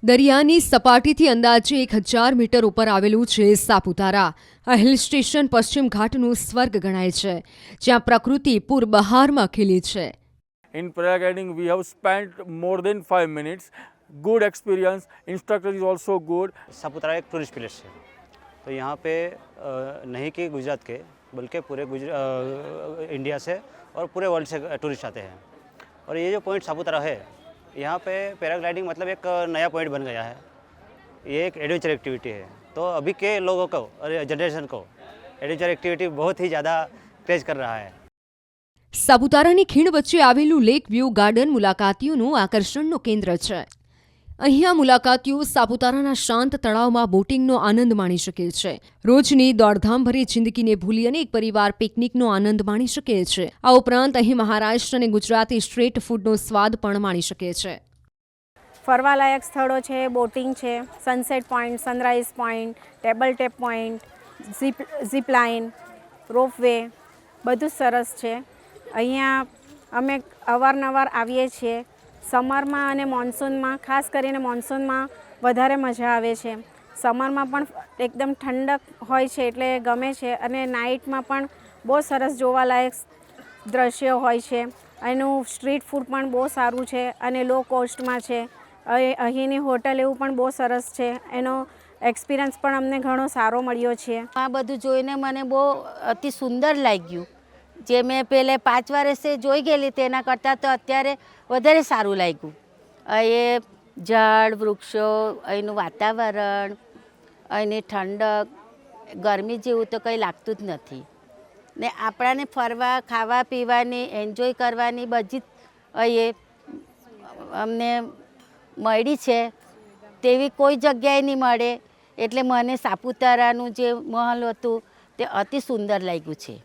દરિયાની સપાટીથી અંદાજે 1000 મીટર ઉપર આવેલું છે સાપુતારા. આ હિલ સ્ટેશન પશ્ચિમ ઘાટનું સ્વર્ગ ગણાય છે, જ્યાં પ્રકૃતિ પૂરબહારમાં ખીલી છે. In paragliding, we have spent more than 5 minutes. Good experience. Instructor is also good. Saputara एक टूरिस्ट प्लेस है, तो यहाँ पे नहीं कि गुजरात के बल्कि पूरे इंडिया से और पूरे वर्ल्ड से टूरिस्ट आते हैं। और ये जो पॉइंट सापुतारा है, यहाँ पे पैराग्लाइडिंग मतलब एक नया पॉइंट बन गया है। ये एक एडवेंचर एक्टिविटी है, तो अभी के लोगों को और जनरेशन को एडवेंचर एक्टिविटी बहुत ही ज़्यादा क्रेज कर रहा है। સાપુતારાની ખીણ વચ્ચે આવેલું લેક વ્યૂ ગાર્ડન મુલાકાતીઓનું આકર્ષણનું કેન્દ્ર છે. અહીંયા મુલાકાતીઓ સાપુતારાના શાંત તળાવમાં બોટિંગનો આનંદ માણી શકે છે. રોજની દોડધામભરી જિંદગીને ભૂલી અનેક પરિવાર પિકનિકનો આનંદ માણી શકે છે. આ ઉપરાંત અહીં મહારાષ્ટ્ર અને ગુજરાતી સ્ટ્રીટ ફૂડનો સ્વાદ પણ માણી શકે છે. ફરવાલાયક સ્થળો છે, બોટિંગ છે, sunset point, sunrise point, table top point, zip line, ropeway બધું સરસ છે. અહીંયા અમે અવારનવાર આવીએ છીએ. સમરમાં અને મોન્સૂનમાં, ખાસ કરીને મોન્સૂનમાં વધારે મજા આવે છે. સમરમાં પણ એકદમ ઠંડક હોય છે એટલે ગમે છે, અને નાઇટમાં પણ બહુ સરસ જોવાલાયક દ્રશ્યો હોય છે. એનું સ્ટ્રીટ ફૂડ પણ બહુ સારું છે અને લો કોસ્ટમાં છે. અહીંની હોટલ એવું પણ બહુ સરસ છે. એનો એક્સપિરિયન્સ પણ અમને ઘણો સારો મળ્યો છે. આ બધું જોઈને મને બહુ અતિ સુંદર લાગ્યું. જે મેં પહેલે 5 વર્ષે જોઈ ગયેલી તેના કરતાં તો અત્યારે વધારે સારું લાગ્યું. એ ઝાડ વૃક્ષો, અહીંનું વાતાવરણ, અહીંની ઠંડક, ગરમી જેવું તો કંઈ લાગતું જ નથી. ને આપણાને ફરવા, ખાવા પીવાની, એન્જોય કરવાની બધી એ અમને મળી છે તેવી કોઈ જગ્યાએ નહીં મળે. એટલે મને સાપુતારાનું જે મહલ હતું તે અતિ સુંદર લાગ્યું છે.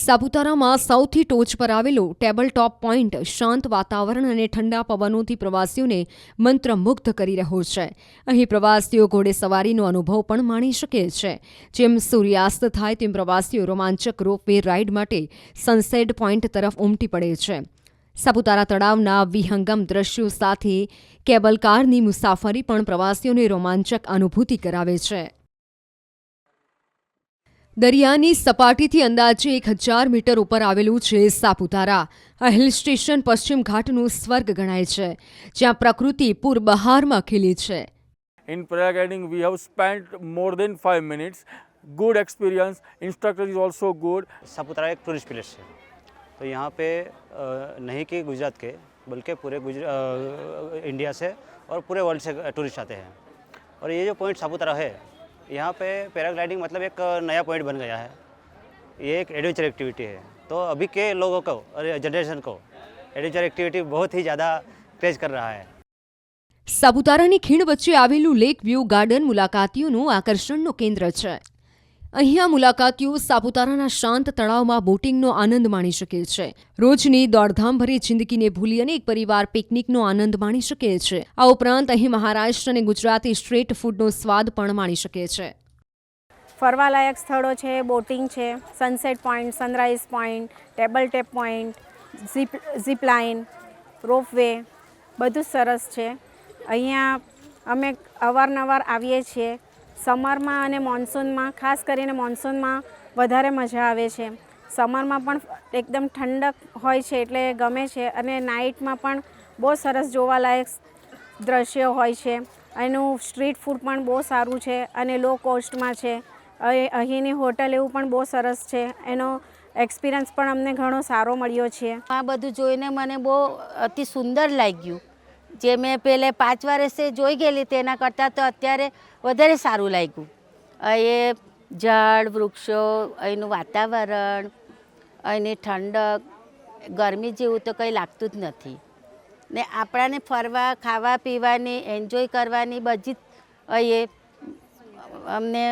સાપુતારામાં સૌથી ટોચ પર આવેલો ટેબલ ટોપ પોઈન્ટ શાંત વાતાવરણ અને ઠંડા પવનોથી પ્રવાસીઓને મંત્રમુગ્ધ કરી રહ્યો છે. અહીં પ્રવાસીઓ ઘોડેસવારીનો અનુભવ પણ માણી શકે છે. જેમ સૂર્યાસ્ત થાય તેમ પ્રવાસીઓ રોમાંચક રોપવે રાઇડ માટે સનસેટ પોઈન્ટ તરફ ઉમટી પડે છે. સાપુતારા તળાવના વિહંગમ દ્રશ્યો સાથે કેબલ કારની મુસાફરી પણ પ્રવાસીઓને રોમાંચક અનુભૂતિ કરાવે છે. દરિયાની સપાટીથી અંદાજે 1000 મીટર ઉપર આવેલું છે સાપુતારા. આ હિલ સ્ટેશન પશ્ચિમ ઘાટનું સ્વર્ગ ગણાય છે, જ્યાં પ્રકૃતિ પૂરબહારમાં ખીલી છે. In paragliding, we have spent more than 5 minutes. Good experience. Instructor is also good. Saputara एक टूरिस्ट प्लेस है, तो यहाँ पे नहीं कि गुजरात के बल्कि पूरे इंडिया से और पूरे वर्ल्ड से टूरिस्ट आते हैं। और ये जो पॉइंट सापुतारा है, यहाँ पे पैराग्लाइडिंग मतलब एक नया पॉइंट बन गया है। ये एक एडवेंचर एक्टिविटी है, तो अभी के लोगों को और जनरेशन को एडवेंचर एक्टिविटी बहुत ही ज़्यादा क्रेज कर रहा है। સાપુતારાની ખીણ વચ્ચે આવેલું લેક વ્યૂ ગાર્ડન મુલાકાતીઓનું આકર્ષણનું કેન્દ્ર છે. અહીંયા મુલાકાતીઓ સાપુતારાના શાંત તળાવમાં બોટિંગનો આનંદ માણી શકે છે. રોજની દોડધામભરી જિંદગીને ભૂલી અનેક પરિવાર પિકનિકનો આનંદ માણી શકે છે. આ ઉપરાંત અહીં મહારાષ્ટ્ર અને ગુજરાતી સ્ટ્રીટ ફૂડનો સ્વાદ પણ માણી શકે છે. ફરવાલાયક સ્થળો છે, બોટિંગ છે, sunset point, sunrise point, table top point, zip line, ropeway બધું સરસ છે. અહીંયા અમે અવારનવાર આવીએ છીએ. સમરમાં અને મોન્સૂનમાં, ખાસ કરીને મોન્સૂનમાં વધારે મજા આવે છે. સમરમાં પણ એકદમ ઠંડક હોય છે એટલે ગમે છે, અને નાઇટમાં પણ બહુ સરસ જોવાલાયક દ્રશ્યો હોય છે. એનું સ્ટ્રીટ ફૂડ પણ બહુ સારું છે અને લો કોસ્ટમાં છે. અહીંની હોટલ એવું પણ બહુ સરસ છે. એનો એક્સપિરિયન્સ પણ અમને ઘણો સારો મળ્યો છે. આ બધું જોઈને મને બહુ અતિ સુંદર લાગ્યું. જે મેં પહેલે 5 વર્ષે જોઈ ગયેલી તેના કરતાં તો અત્યારે વધારે સારું લાગ્યું. એ ઝાડ વૃક્ષો, અહીંનું વાતાવરણ, અહીંની ઠંડક, ગરમી જેવું તો કંઈ લાગતું જ નથી. ને આપણાને ફરવા, ખાવા પીવાની, એન્જોય કરવાની બધી એ અમને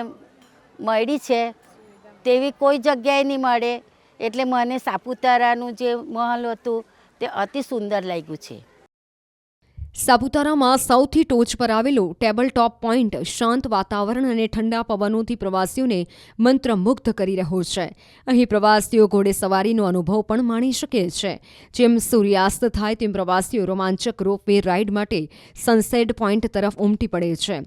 મળી છે તેવી કોઈ જગ્યાએ નહીં મળે. એટલે મને સાપુતારાનું જે મહલ હતું તે અતિ સુંદર લાગ્યું છે. સાપુતારામાં સૌથી ટોચ પર આવેલો ટેબલ ટોપ પોઈન્ટ શાંત વાતાવરણ અને ઠંડા પવનોથી પ્રવાસીઓને મંત્રમુગ્ધ કરી રહ્યો છે. અહીં પ્રવાસીઓ ઘોડેસવારીનો અનુભવ પણ માણી શકે છે. જેમ સૂર્યાસ્ત થાય તેમ પ્રવાસીઓ રોમાંચક રોપવે રાઇડ માટે સનસેટ પોઈન્ટ તરફ ઉમટી પડે છે.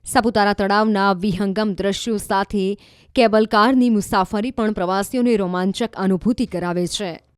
સાપુતારા તળાવના વિહંગમ દ્રશ્યો સાથે કેબલ કારની મુસાફરી પણ પ્રવાસીઓને રોમાંચક અનુભૂતિ કરાવે છે.